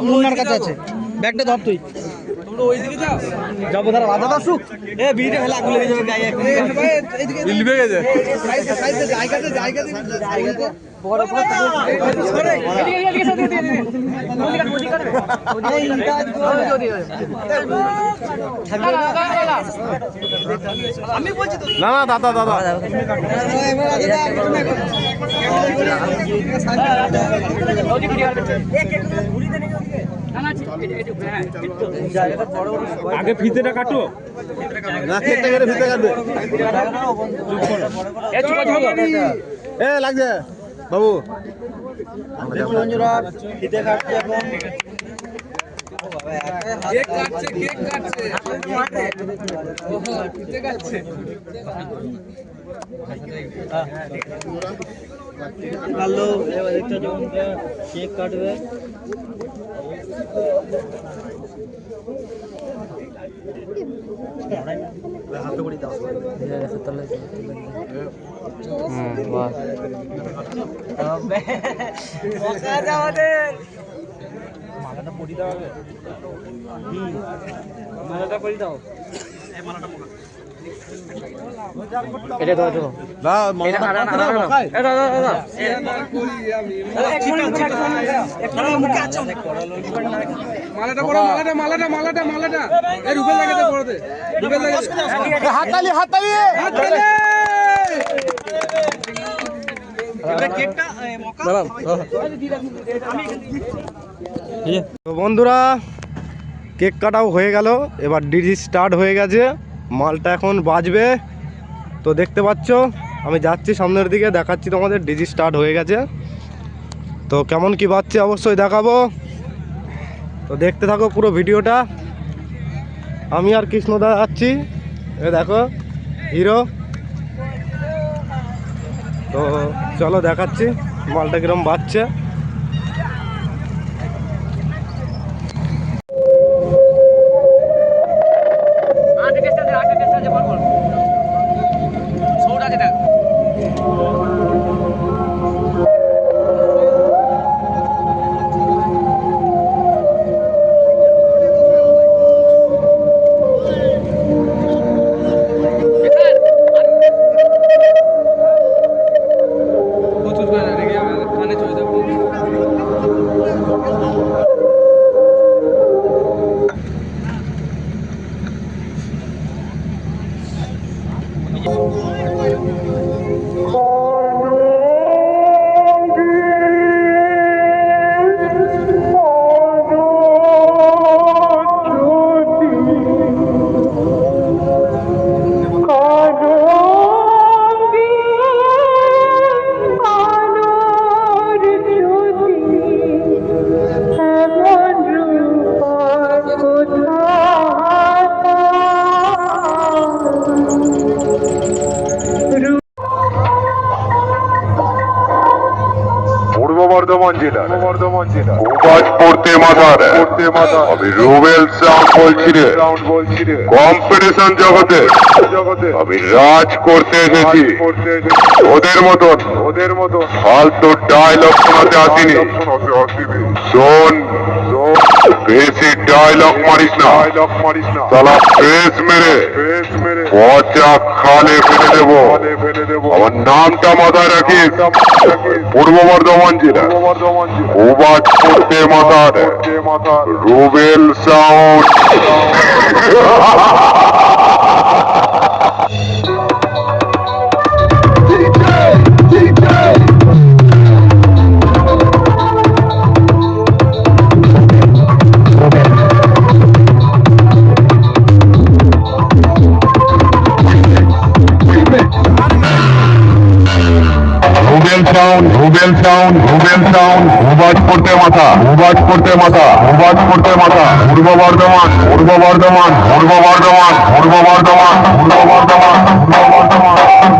মুন্নার কাছে আছে ব্যাগটা ধর তুই ওইদিকে যাও যাবো ধর বাধা আসুক এ বিড়িটা খেলা আগুন লেগে যাবে গায়ে এইদিকে লিবে গেছে সাইডে জায়গাতে বড় বড় আমি বলছি তো না না দাদা আগে ফিতেটা কাটো না কেটে গেলে ফিতে কাটবে এ লাগছে বাবু বন্ধুরা ফিতে কাটছে এখন কেক কাটছে ওহো ফিতে কাটছে হ্যালো এবার একটা যখন কেক কাটবে হাতে করে দাও বাহ তবে মজা যাবে মালাটা পরি দাও আগে মালাটা পরি দাও এই মালাটা মোকা এটা দাও না মালাটা এটা করি আমি মুখে আছে মালাটা বড় মালাটা এই রুবেল লাগাতে বড়তে রুবেল লাগাতে হাততালি তো বন্ধুরা কেক কাটাও হয়ে গেল এবার ডিজি স্টার্ট হয়ে গেছে মালটা এখন বাজবে তো দেখতে পাচ্ছ আমি যাচ্ছি সামনের দিকে দেখাচ্ছি তোমাদের ডিজি স্টার্ট হয়ে গেছে তো কেমন কি বাজছে অবশ্যই দেখাবো তো দেখতে থাকো পুরো ভিডিওটা আমি আর কৃষ্ণদা যাচ্ছি এ দেখো হিরো তো চলো দেখাচ্ছি মালটা কিরম বাজছে বর্ধমান জেলা উবাজ পড়তে মাথার আমি রুবেল সাউন্ড বলছি রে কম্পিটিশন জগতে আমি রাজ করতে এসেছি ওদের মতন ফালতু ডায়লগ শোনাতে আসিনি শোন বেশি ডায়লগ মারিস না সালা ফেস মেরে পচা খালে ফেলে দেবো আমার নামটা মাথায় রাখিস পূর্ব বর্ধমান জেলা উবাজ পড়তে মাথার রুবেল সাউন্ড রুবেল সাউন্ড উবাজ পড়তে মাথা পূর্ব বর্ধমান